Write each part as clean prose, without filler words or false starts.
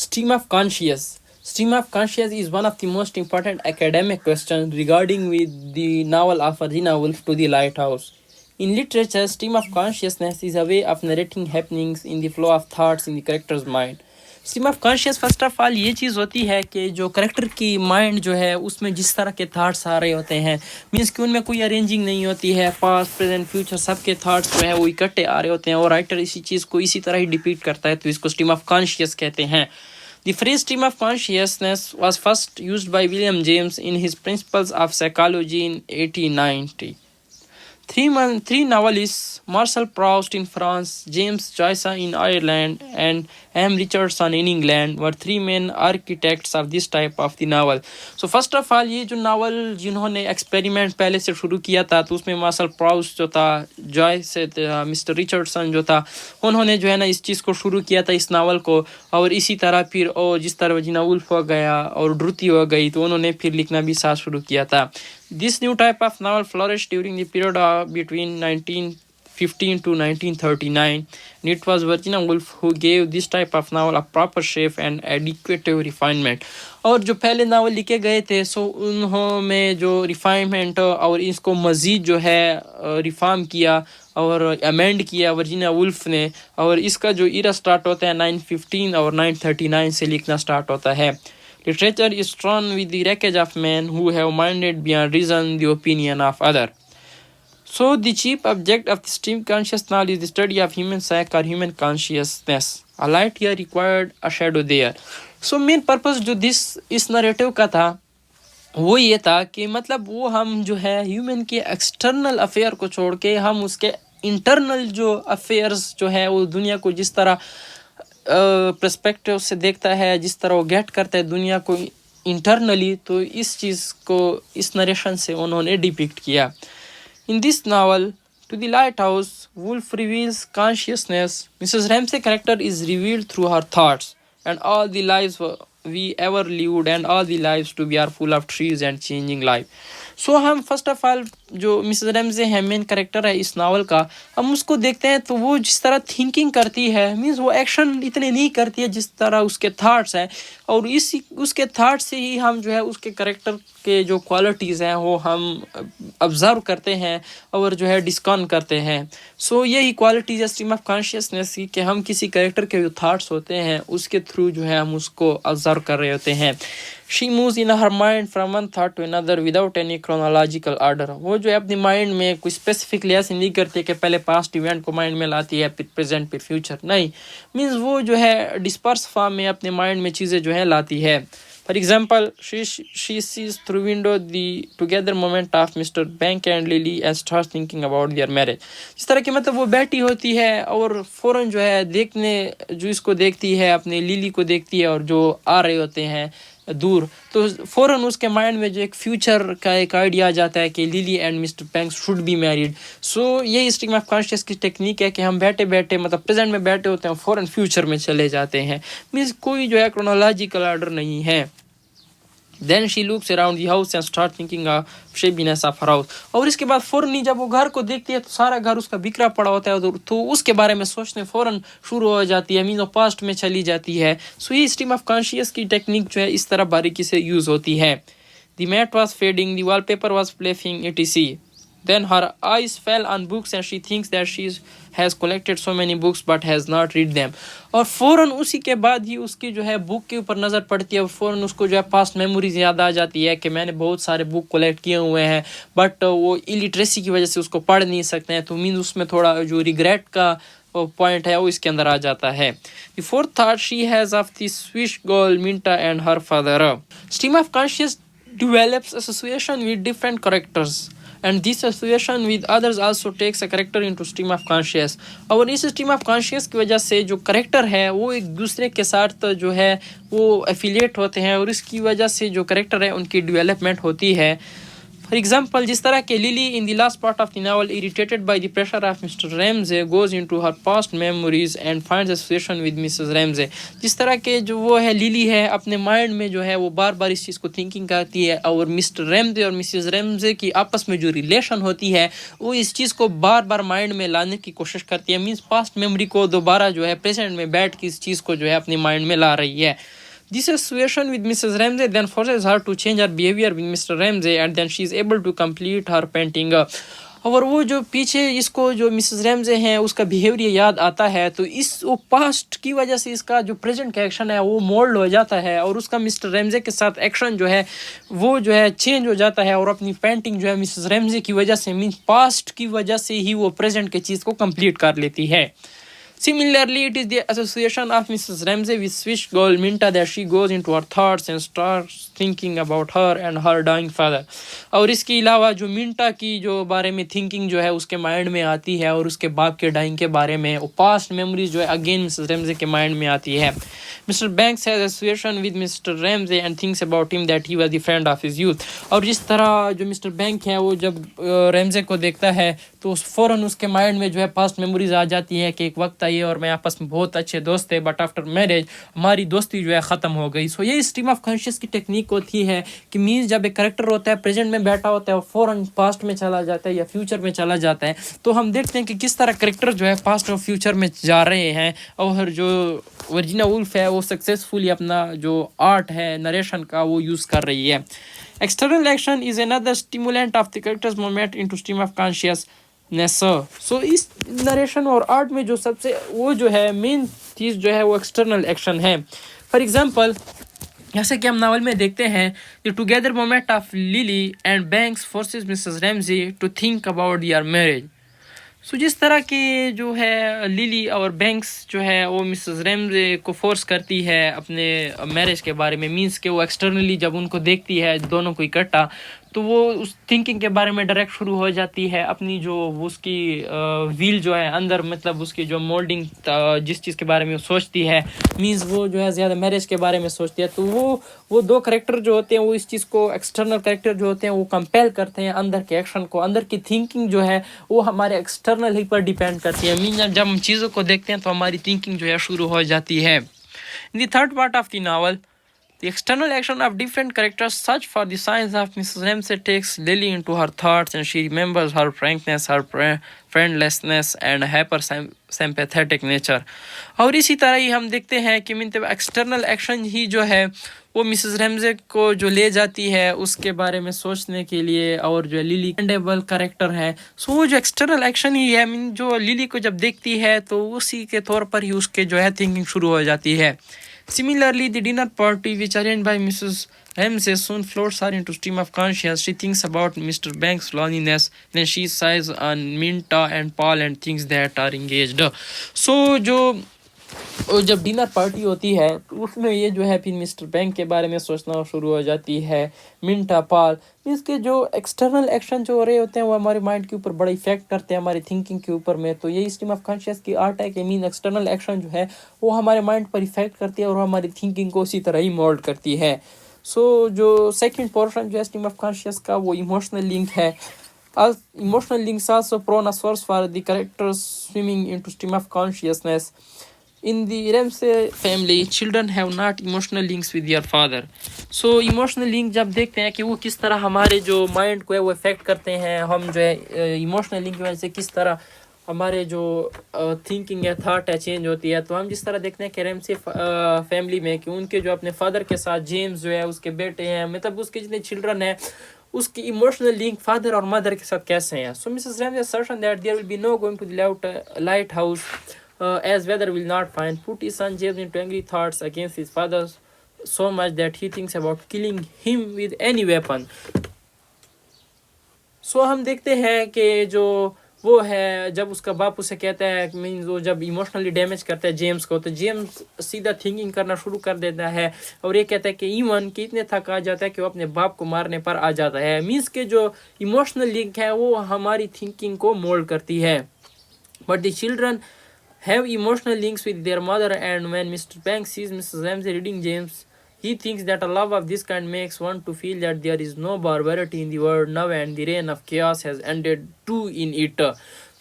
Stream of conscious. Stream of conscious is one of the most important academic questions regarding with the novel of Virginia Woolf To the Lighthouse. In literature, stream of consciousness is a way of narrating happenings in the flow of thoughts in the character's mind. Stream of conscious first of all ये चीज़ होती है कि जो character की mind जो है उसमें जिस तरह के थाट्स आ रहे होते हैं, मीन्स कि उनमें कोई अरेंजिंग नहीं होती है, पास्ट प्रेजेंट फ्यूचर सबके थाट्स जो है वो इकट्ठे आ रहे होते हैं और राइटर इसी चीज़ को इसी तरह ही डिपीट करता है, तो इसको स्ट्रीम ऑफ कॉन्शियस कहते हैं. The phrase stream of consciousness was first used by William James in his Principles of Psychology in 1890. Three novelists, Marcel Proust in France, James Joyce in Ireland, and M. Richardson in England, were three main architects of this type of the novel. So first of all, ये जो novel जिन्होंने experiment पहले से शुरू किया था, तो उसमें मार्शल प्राउस्ट जो था, जॉयस मिस्टर रिचर्डसन जो था, उन्होंने जो है ना इस चीज़ को शुरू किया था, इस नावल को. और इसी तरह फिर और जिस तरह वर्जीनिया वुल्फ हो गया और ड्रुथी हो गई, तो उन्होंने फिर लिखना भी साथ शुरू किया था. This new type of novel flourished during the period between 1915 to 1939, and it was Virginia Woolf who gave this type of novel a proper shape and adequate refinement. और जो पहले नावल लिखे गए थे, सो उन्होंने जो रिफाइनमेंट और इसको मज़ीद जो है रिफॉर्म किया और अमेंड किया वर्जीनिया वुल्फ ने, और इसका जो ईरा स्टार्ट होता है 915 और 939 से लिखना स्टार्ट होता है. Literature is strewn with the wreckage of men who have minded beyond reason the opinion of other. So the chief object of the stream conscious knowledge is the study of human psyche or human consciousness. A light here required, a shadow there. So main purpose जो इस narrative का था वो ये था कि मतलब वो हम जो है ह्यूमन के एक्सटर्नल अफेयर को छोड़ के हम उसके इंटरनल जो अफेयर्स जो है वो दुनिया को जिस तरह पर्सपेक्टिव से देखता है, जिस तरह वो गेट करता है दुनिया को इंटरनली, तो इस चीज़ को इस नरेशन से उन्होंने डिपिक्ट किया. In this novel to the lighthouse, Woolf reveals consciousness. Mrs Ramsay character is revealed through her thoughts and all the lives we ever lived and all the lives to be are full of trees and changing life. सो हम first of all जो Mrs Ramsay है main character है इस novel का, हम उसको देखते हैं तो वो जिस तरह थिंकिंग करती है, मीन्स वो एक्शन इतने नहीं करती है जिस तरह उसके थाट्स हैं, और इसी उसके थाट्स से ही हम जो है उसके कैरेक्टर के जो क्वालिटीज़ हैं वो हम ऑब्जर्व करते हैं और जो है डिस्कॉन करते हैं. सो यही क्वालिटीज़ है स्ट्रीम ऑफ कॉन्शियसनेस की, कि हम किसी कैरेक्टर के जो थाट्स होते हैं उसके थ्रू जो है हम उसको ऑब्जर्व कर रहे होते हैं. She moves in her mind from one thought to another without any chronological order. वो जो है अपनी माइंड में कोई स्पेसिफिकली ऐसे नहीं करती कि पहले पास्ट इवेंट को माइंड में लाती है फिर प्रेजेंट फिर फ्यूचर, नहीं, मीन्स वो जो है डिस्पर्स फॉर्म में अपने माइंड में चीज़ें जो है लाती है. For example, she sees through window the together moment of Mr. Bank and Lily and starts thinking about their marriage. इस तरह की मतलब वो बैठी होती है और फ़ौरन जो है देखने जो इसको देखती है, अपने लिली को देखती है और जो आ रहे होते हैं दूर, तो फ़ौरन उसके माइंड में जो एक फ्यूचर का एक आइडिया आ जाता है कि Lily and Mister Banks should be married. So यही स्ट्रीम ऑफ कॉन्शियस की टेक्निक है कि हम बैठे बैठे मतलब प्रेजेंट में बैठे होते हैं, फ़ौरन फ्यूचर में चले जाते हैं, मीन्स कोई जो है क्रोनोलॉजिकल ऑर्डर नहीं है. Then she looks around the house and starts thinking of shabbiness of her house. और इसके बाद फ़ौरन जब वो घर को देखती है तो सारा घर उसका बिखरा पड़ा होता है, तो उसके बारे में सोचने फ़ौरन शुरू हो जाती है, मीन पास्ट में चली जाती है. सो ये स्ट्रीम ऑफ कॉन्शियस की टेक्निक जो है इस तरह बारीकी से यूज़ होती है. The mat was fading, the wallpaper was flapping, etc. Then her eyes fell on books and she thinks that she has collected so many books but has not read them. और फ़ौरन उसी के बाद ही उसकी जो है बुक के ऊपर नज़र पड़ती है और फ़ौरन उसको जो है पास्ट मेमोरीज याद आ जाती है कि मैंने बहुत सारे बुक कलेक्ट किए हुए हैं बट वो इलिटरेसी की वजह से उसको पढ़ नहीं सकते हैं, तो मीन उसमें थोड़ा जो रिग्रेट का पॉइंट है वो इसके अंदर आ जाता है. The fourth thought she has of the Swiss girl Minta and her father. Stream of conscious develops association with different characters. And this association with others also takes a character into stream of conscious. और इस stream of conscious की वजह से जो character है वो एक दूसरे के साथ जो है वो एफिलिएट होते हैं और इसकी वजह से जो करेक्टर है उनकी डेवलपमेंट होती है. For example, जिस तरह के Lily in the last part of the novel, irritated by the pressure of Mr. Ramsay, goes into her past memories and finds association with Mrs. Ramsay. जिस तरह के जो वो है लिली है अपने माइंड में जो है वो बार बार इस चीज़ को थिंकिंग करती है और मिस्टर रैमजे और मिसेस रैमजे की आपस में जो रिलेशन होती है वो इस चीज़ को बार बार माइंड में लाने की कोशिश करती है, मीन्स पास्ट मेमोरी को दोबारा जो है प्रेजेंट में बैठ के इस चीज़ को जो है अपने माइंड में ला रही है. This association with Mrs. Ramsay then forces her to change her behavior with Mr. Ramsay and then she is able to complete her painting. और वो जो पीछे इसको जो मिसेस रैमजे हैं उसका बिहेवियर याद आता है तो इस वो पास्ट की वजह से इसका जो प्रेजेंट का एक्शन है वो मोल्ड हो जाता है और उसका मिस्टर रैमजे के साथ एक्शन जो है वो जो है चेंज हो जाता है और अपनी पेंटिंग जो है मिसेस रैमजे की वजह से मीन पास्ट की वजह से ही वो प्रेजेंट के चीज़ को कंप्लीट कर लेती है. Similarly, it is the association of Mrs. Ramsay with Swiss girl Minta that she goes into her thoughts and starts thinking about her and her dying father. और इसके अलावा जो मिंटा की जो बारे में थिंकिंग जो है उसके माइंड में आती है और उसके बाप के डाइंग के बारे में वो पास्ट मेमोरीज जो है अगेन मिसेस रैमजे के माइंड में आती है. Mr. Banks has association with Mr. Ramsay and thinks about him that he was the friend of his youth. और जिस तरह जो मिस्टर बैंक है वो जब रैमजे को देखता है तो फ़ौरन उसके माइंड में जो है पास्ट मेमोरीज आ जाती है कि एक वक्त आई और मैं आपस में बहुत अच्छे दोस्त थे बट आफ्टर मैरिज हमारी दोस्ती जो है ख़त्म हो गई. सो ये स्ट्रीम ऑफ कॉन्शियस की टेक्निक होती है कि मीन्स जब एक करेक्टर होता है प्रेजेंट में बैठा होता है और फ़ौरन पास्ट में चला जाता है या फ्यूचर में चला जाता है तो हम देखते हैं कि किस तरह करेक्टर जो है पास्ट और फ्यूचर में जा रहे हैं और जो वर्जिना वुल्फ है वो सक्सेसफुली अपना जो आर्ट है नरेशन का वो यूज़ कर रही है. External action is another stimulant of the characters movement into stream of consciousness. So इस नरेशन और आर्ट में जो सबसे वो जो है मेन चीज़ जो है वो एक्सटर्नल एक्शन है. फॉर एग्जांपल जैसे कि हम नावल में देखते हैं the together moment of Lily and Banks forces Mrs Ramsay to think about their marriage. So जिस तरह की जो है लिली और बैंक्स जो है वो मिसेस रैमजे को फोर्स करती है अपने मैरिज के बारे में, मींस के वो एक्सटर्नली जब उनको देखती है दोनों को इकट्ठा तो वो उस थिंकिंग के बारे में डायरेक्ट शुरू हो जाती है. अपनी जो उसकी व्हील जो है अंदर मतलब उसकी जो मोल्डिंग जिस चीज़ के बारे में वो सोचती है मींस वो जो है ज़्यादा मैरिज के बारे में सोचती है. तो वो दो करेक्टर जो होते हैं वो इस चीज़ को एक्सटर्नल करेक्टर जो होते हैं वो कंपेल करते हैं अंदर के एक्शन को. अंदर की थिंकिंग जो है वो हमारे एक्सटर्नल ही पर डिपेंड करती है. मीन जब हम चीज़ों को देखते हैं तो हमारी थिंकिंग जो है शुरू हो जाती है. In the third part of the novel the external action of different characters search for the signs of Mrs. Ramsay takes Lily into her thoughts and she remembers her frankness, her friendlessness and hyper sympathetic nature. और इसी तरह ही हम देखते हैं कि मतलब external action ही जो है वो मिसेस रैमजे को जो ले जाती है उसके बारे में सोचने के लिए और जो लिली कैंडेबल कैरेक्टर है सो वो जो एक्सटर्नल एक्शन ही है मीन जो लिली को जब देखती है तो उसी के तौर पर ही उसके जो है थिंकिंग शुरू हो जाती है. Similarly, the dinner party, which arranged by Mrs. Ramsay, soon floats her into stream of conscience. She thinks about Mr. Banks' loneliness. Then she sighs on Minta and Paul and thinks that are engaged. So, जब dinner party होती है तो उसमें ये जो है फिर mister bank के बारे में सोचना शुरू हो जाती है. मिंटा पाल इसके जो एक्सटर्नल एक्शन जो हो रहे होते हैं वो हमारे माइंड के ऊपर बड़ा इफेक्ट करते हैं हमारी थिंकिंग के ऊपर में. तो यही स्ट्रीम ऑफ कॉन्शियस की आर्ट है कि मीन एक्सटर्नल एक्शन जो है वो हमारे माइंड पर इफेक्ट करती है और हमारी थिंकिंग को उसी तरह ही मोल्ड करती है. सो जो सेकेंड पोर्शन जो है स्ट्रीम ऑफ कॉन्शियस का वो इमोशनल लिंक है. Emotional links also prone a source for the characters swimming into stream of consciousness. In the Ramsay family, children have not emotional links with their father. So emotional link जब देखते हैं कि वो किस तरह हमारे जो माइंड को है वो इफेक्ट करते हैं, हम जो है इमोशनल लिंक की वजह से किस तरह हमारे जो थिंकिंग है थाट है चेंज होती है. तो हम जिस तरह देखते हैं कि रैमसे फैमिली में कि उनके जो अपने फादर के साथ जेम्स जो है उसके बेटे हैं मतलब उसके जितने चिल्ड्रन हैं उसकी इमोशनल लिंक फादर और मदर के साथ कैसे हैं. So Mrs Ramsay certain that there will be no going to the lighthouse as weather will not find put his son James into angry thoughts against his father so much that he thinks about killing him with any weapon. So हम देखते हैं कि जो वो है जब उसका बाप उसे कहता है मीन्स वो जब इमोशनली डैमेज करता है जेम्स को तो जेम्स सीधा थिंकिंग करना शुरू कर देता है और ये कहता है कि इवन कि इतने थक आ जाता है कि वो अपने बाप को मारने पर आ जाता है. मीन्स के जो इमोशनल लिंक है वो हमारी थिंकिंग को मोल्ड करती है. But the children have emotional links with their mother and when Mr. Banks sees Mrs. Ramsay reading James He thinks that a love of this kind makes one to feel that there is no barbarity in the world now and the reign of chaos has ended too in it.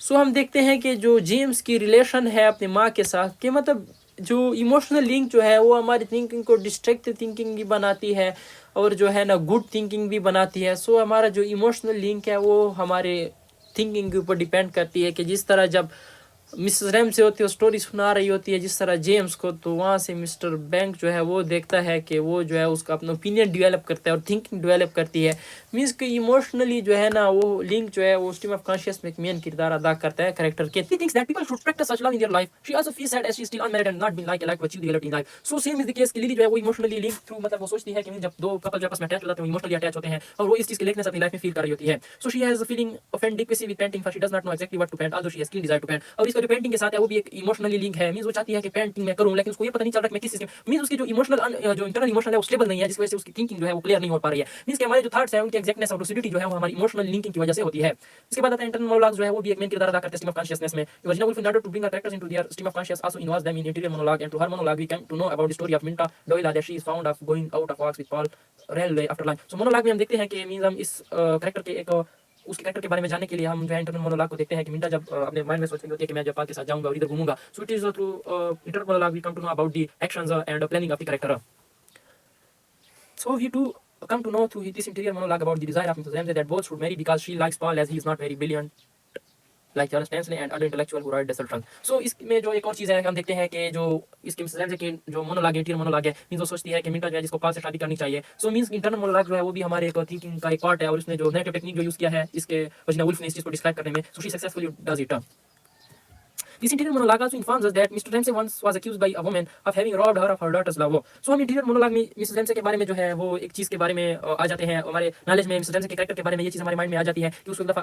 सो हम देखते हैं कि जो James की relation है अपनी माँ के साथ, कि मतलब जो इमोशनल लिंक जो है वो हमारी थिंकिंग को डिस्ट्रैक्टिव थिंकिंग भी बनाती है और जो है ना गुड थिंकिंग भी बनाती है। सो हमारा जो इमोशनल लिंक है वो हमारे थिंकिंग के ऊपर डिपेंड करती है कि जिस तरह जब मिसेस रैम से होती है स्टोरी सुना रही होती है जिस तरह जेम्स को, तो वहाँ से मिस्टर बैंक जो है वो देखता है कि वो जो है उसका अपना ओपिनियन डेवलप करता है और थिंकिंग डेवलप करती है। मीन्स कि इमोशनली जो है ना वो लिंक जो है वो स्ट्रीम ऑफ कॉन्शियस में एक मेन किरदार अदा करता है कैरेक्टर के। He thinks that people should practice such love in their life. She also feels sad as she is still unmarried and not been like to achieve the reality in life. So same is the case कि lily जो है वो emotionally link through, मतलब वो सोचती है कि जब दो कपल जो आपस में अटैच हो जाते हैं इमोशनली अटैच होते हैं और वो इस चीज के लेकनेस अपनी लाइफ में फील कर रही होती है। So she has feeling of adequacy with painting for she does not know exactly what to paint although she has clean desire to paint. और इसका जो पेंटिंग के साथ है वो भी एक इमोशनली लिंक है। मींस वो चाहती है कि पेंटिंग मैं करूं लेकिन उसको ये पता नहीं चल रहा कि मैं किस चीज में, मींस उसकी जो इमोशनल जो इंटरनल इमोशन है वो स्टेबल नहीं है जिस वजह से उसकी थिंकिंग जो है वो क्लियर नहीं हो पा रही है। मींस कि हमारे जो थॉट्स है उनकी एग्जैक्टनेस और लूसिडिटी जो है वो हमारी इमोशनल लिंकिंग की वजह से होती है। इसके बाद आता है इंटरनल मोनोलॉग जो है वो भी एक मेन किरदार अदा करते हैं स्ट्रीम ऑफ कॉन्शियसनेस में। Virginia Woolf in order to bring her characters into their stream of conscious also involves them in interior monologue and through her monologue we came to know about the story of Minta Doyle that she is found of going out of walks with Paul Rayley after lunch. So monologue में हम देखते हैं कि means हम इस character के एक उसके कैरेक्टर के बारे में जानने के लिए हम जो है इंटरनल मोनोलॉग को देखते हैं कि मिंटा जब अपने माइंड में सोच रही होती है कि मैं जब पाल के साथ जाऊंगा और इधर घूमूंगा। So it is through internal monologue we come to know about the actions and planning of the character. So we too come to know through this interior monologue about the desire of Mrs. Ramsay that both should marry because she likes Paul as he is not very brilliant like Charles Stanley and other intellectual who write Desert Trunk. So इसमें जो एक और चीज़ है हम देखते हैं कि जो इसकी मिसेस रैमसे की जो मोनोलॉग है इंटीरियर मोनोलॉग है, मींस वो सोचती है कि मिंटा जो है जिसको पाल से शादी करनी चाहिए। सो मींस इंटरनल मोनोलॉग जो है वो भी हमारे एक थिंकिंग का एक पार्ट है और उसने जो नेगेटिव टेक्निक जो यूज़ किया है इसके वर्जिना वुल्फ ने इस चीज़ को डिस्क्राइब करने में, so she successfully does it. This interior monologue also informs us that Mr. Ramsay once was accused by a woman of having robbed her of her daughter's love. So हम interior monologue में Mrs Ramsay के बारे में जो है वो एक चीज़ के बारे में आ जाते हैं, हमारे नॉलेज में मिसेस रैमसे के कैरेक्टर के बारे में ये चीज़ हमारे माइंड में आ जाती है कि उसको एक दफ़ा